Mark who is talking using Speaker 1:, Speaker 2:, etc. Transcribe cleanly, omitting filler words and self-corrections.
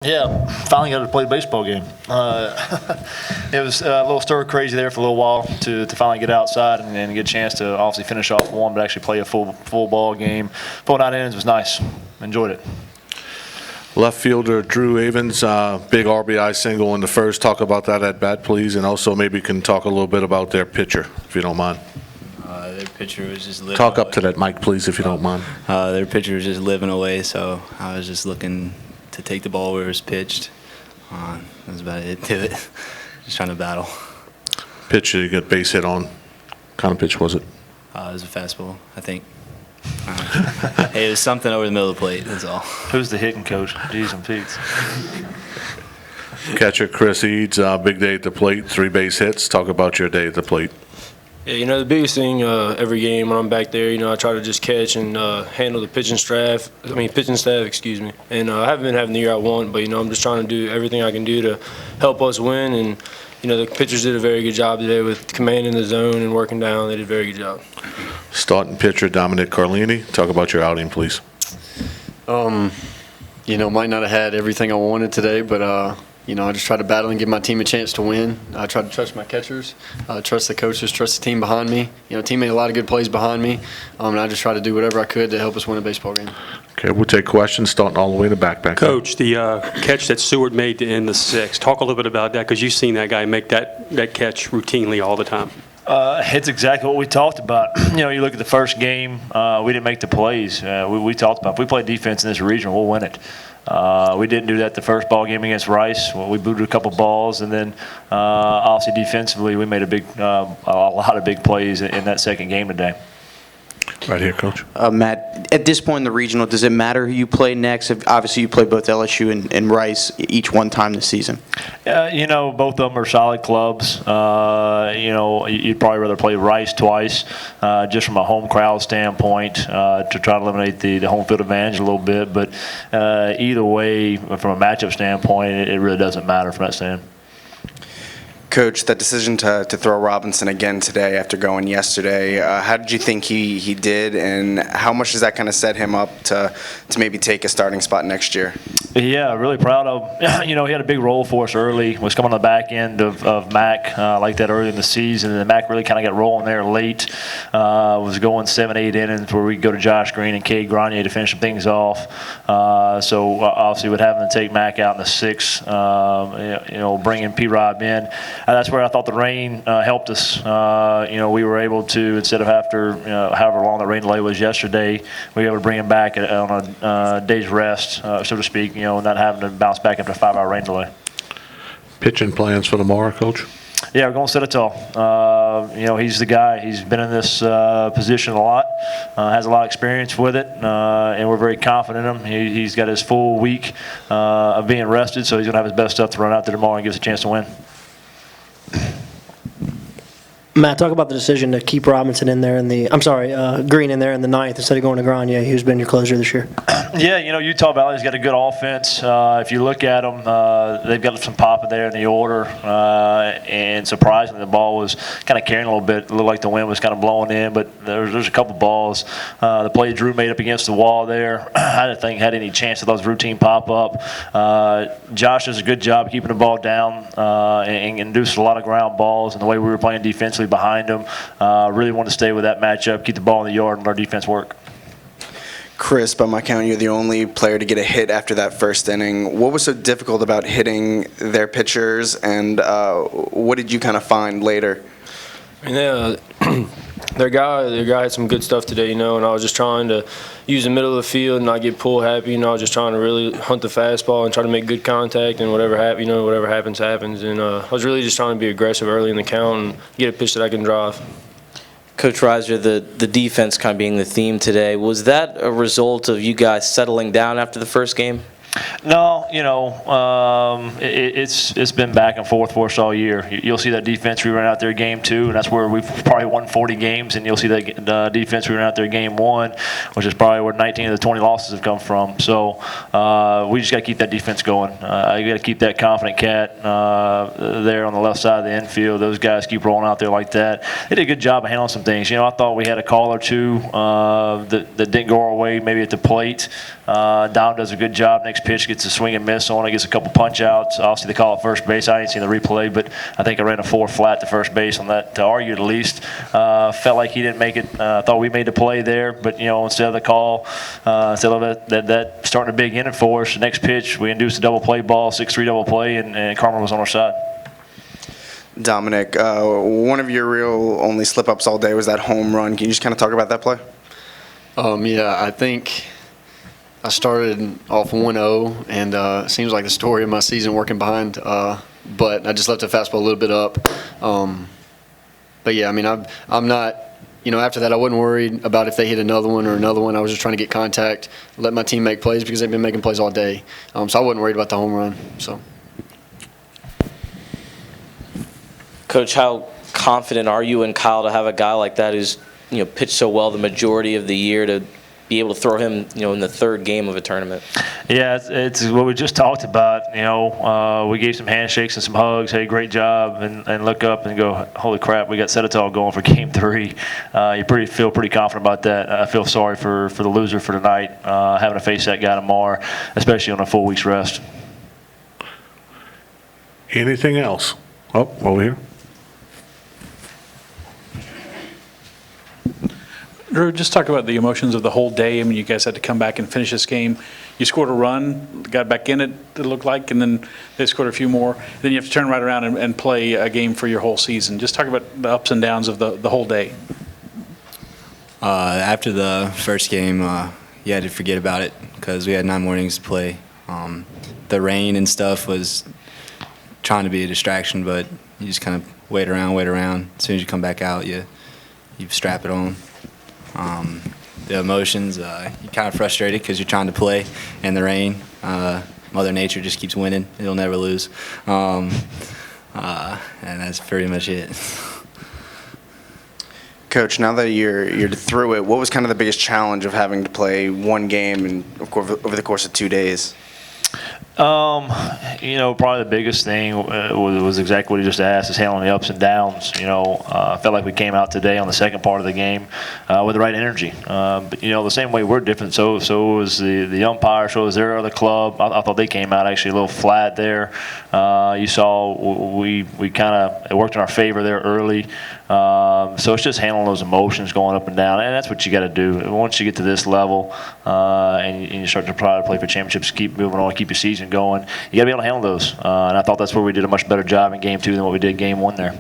Speaker 1: Yeah, finally got to play a baseball game. It was a little stir crazy there for a little while to finally get outside and get a chance to obviously finish off one, but actually play a full ball game. Full 9 innings was nice. Enjoyed it.
Speaker 2: Left fielder Drew Avans, big RBI single in the first. Talk about that at bat, please, and also maybe you can talk a little bit about their pitcher, if you don't mind.
Speaker 3: Their pitcher was just living
Speaker 2: Talk
Speaker 3: away.
Speaker 2: up to that mic, please, if you don't mind.
Speaker 3: Their pitcher was just living away, so I was just looking to take the ball where it was pitched. That was about it to it. Just trying to battle.
Speaker 2: Pitch you got base hit on. What kind of pitch was it?
Speaker 3: It was a fastball, I think. Hey, it was something over the middle of the plate, that's all.
Speaker 1: Who's the hitting coach? Jeez and Pete's.
Speaker 2: Catcher Chris Eades, big day at the plate, 3 base hits. Talk about your day at the plate.
Speaker 4: Yeah, the biggest thing every game when I'm back there, I try to just catch and handle the pitching staff, excuse me. And I haven't been having the year I want, but, I'm just trying to do everything I can do to help us win. And, the pitchers did a very good job today with commanding the zone and working down. They did a very good job.
Speaker 2: Starting pitcher Domenick Carlini. Talk about your outing, please.
Speaker 5: Might not have had everything I wanted today, but I just tried to battle and give my team a chance to win. I tried to trust my catchers, trust the coaches, trust the team behind me. Team made a lot of good plays behind me, and I just tried to do whatever I could to help us win a baseball game.
Speaker 2: Okay, we'll take questions starting all the way in the back.
Speaker 6: Coach, the catch that Seward made to end the 6th, talk a little bit about that because you've seen that guy make that catch routinely all the time.
Speaker 1: It's exactly what we talked about. You look at the first game, we didn't make the plays. We talked about if we play defense in this region, we'll win it. We didn't do that the first ball game against Rice. We booted a couple balls, and then obviously defensively, we made a lot of big plays in that second game today.
Speaker 2: Right here, Coach.
Speaker 7: Matt, at this point in the regional, does it matter who you play next? Obviously, you play both LSU and Rice each one time this season.
Speaker 1: Both of them are solid clubs. You'd probably rather play Rice twice, just from a home crowd standpoint, to try to eliminate the home field advantage a little bit. But either way, from a matchup standpoint, it really doesn't matter from that stand.
Speaker 7: Coach, that decision to throw Robinson again today after going yesterday, how did you think he did, and how much does that kind of set him up to maybe take a starting spot next year?
Speaker 1: Yeah, really proud of. He had a big role for us early. Was coming on the back end of Mac like that early in the season, and then Mac really kind of got rolling there late. Was going 7-8 innings where we go to Josh Green and Cade Grenier to finish some things off. So obviously, with having to take Mac out in the 6th, bringing P-Rob in. That's where I thought the rain helped us. We were able to, instead of after however long the rain delay was yesterday, we were able to bring him back on a day's rest, so to speak, not having to bounce back after a 5-hour rain delay.
Speaker 2: Pitching plans for tomorrow, Coach?
Speaker 1: Yeah, we're going to set it tall. He's the guy. He's been in this position a lot, has a lot of experience with it, and we're very confident in him. He's got his full week of being rested, so he's going to have his best stuff to run out there tomorrow and give us a chance to win.
Speaker 8: Matt, talk about the decision to keep Robinson in there Green in there in the 9th instead of going to Grenier, who's been your closer this year.
Speaker 1: Yeah, Utah Valley's got a good offense. If you look at them, they've got some pop in there in the order, and surprisingly, the ball was kind of carrying a little bit. It looked like the wind was kind of blowing in, but there's a couple balls. The play Drew made up against the wall there, I didn't think had any chance of those routine pop-up. Josh does a good job keeping the ball down and induced a lot of ground balls, and the way we were playing defensively behind him, really wanted to stay with that matchup, keep the ball in the yard, and let our defense work.
Speaker 7: Chris, by my count, you're the only player to get a hit after that first inning. What was so difficult about hitting their pitchers, and what did you kind of find later?
Speaker 4: Their guy had some good stuff today, and I was just trying to use the middle of the field and not get pull happy. I was just trying to really hunt the fastball and try to make good contact, and whatever happens, happens. And I was really just trying to be aggressive early in the count and get a pitch that I can drive.
Speaker 9: Coach Reiser, the defense kind of being the theme today, was that a result of you guys settling down after the first game?
Speaker 1: No, it's been back and forth for us all year. You'll see that defense we ran out there game 2, and that's where we've probably won 40 games, and you'll see that defense we ran out there game 1, which is probably where 19 of the 20 losses have come from. So we just got to keep that defense going. You got to keep that confident cat there on the left side of the infield. Those guys keep rolling out there like that. They did a good job of handling some things. I thought we had a call or two that didn't go our way, maybe at the plate. Dom does a good job next next pitch, gets a swing and miss on it, gets a couple punch outs. Obviously, they call it first base. I ain't seen the replay, but I think I ran a 4 flat to first base on that, to argue at least. Felt like he didn't make it. Thought we made the play there, but, instead of the call, instead of that starting a big inning for us, the next pitch, we induced a double play ball, 6-3 double play, and Carmen was on our side.
Speaker 7: Domenick, one of your real only slip-ups all day was that home run. Can you just kind of talk about that play?
Speaker 5: Yeah, I think I started off 1-0, and it seems like the story of my season working behind, but I just left the fastball a little bit up. But yeah, I mean, I'm not, after that I wasn't worried about if they hit another one or another one. I was just trying to get contact, let my team make plays because they've been making plays all day. So I wasn't worried about the home run. So.
Speaker 9: Coach, how confident are you in Kyle to have a guy like that who's pitched so well the majority of the year to be able to throw him in the third game of a tournament? Yeah,
Speaker 1: it's what we just talked about. We gave some handshakes and some hugs. Hey, great job, and look up and go, holy crap, we got Setitol going for Game 3. You feel pretty confident about that. I feel sorry for the loser for tonight, having to face that guy tomorrow, especially on a full week's rest.
Speaker 2: Anything else? Oh, over here.
Speaker 10: Drew, just talk about the emotions of the whole day. I mean, you guys had to come back and finish this game. You scored a run, got back in it looked like, and then they scored a few more. Then you have to turn right around and play a game for your whole season. Just talk about the ups and downs of the whole day.
Speaker 3: After the first game, you had to forget about it because we had 9 mornings to play. The rain and stuff was trying to be a distraction, but you just kind of wait around. As soon as you come back out, you strap it on. The emotions, you're kind of frustrated because you're trying to play in the rain. Mother Nature just keeps winning. It'll never lose. And that's pretty much it.
Speaker 7: Coach, now that you're through it, what was kind of the biggest challenge of having to play one game and, of course, over the course of 2 days?
Speaker 1: Probably the biggest thing was exactly what he just asked, is handling the ups and downs. I felt like we came out today on the second part of the game with the right energy. But, the same way we're different, so was the umpire, so was their other club. I thought they came out actually a little flat there. You saw we kind of, it worked in our favor there early. So it's just handling those emotions going up and down, and that's what you got to do. Once you get to this level and you start to try to play for championships, keep moving on, keep your season going, you got to be able to handle those. And I thought that's where we did a much better job in Game 2 than what we did Game 1 there.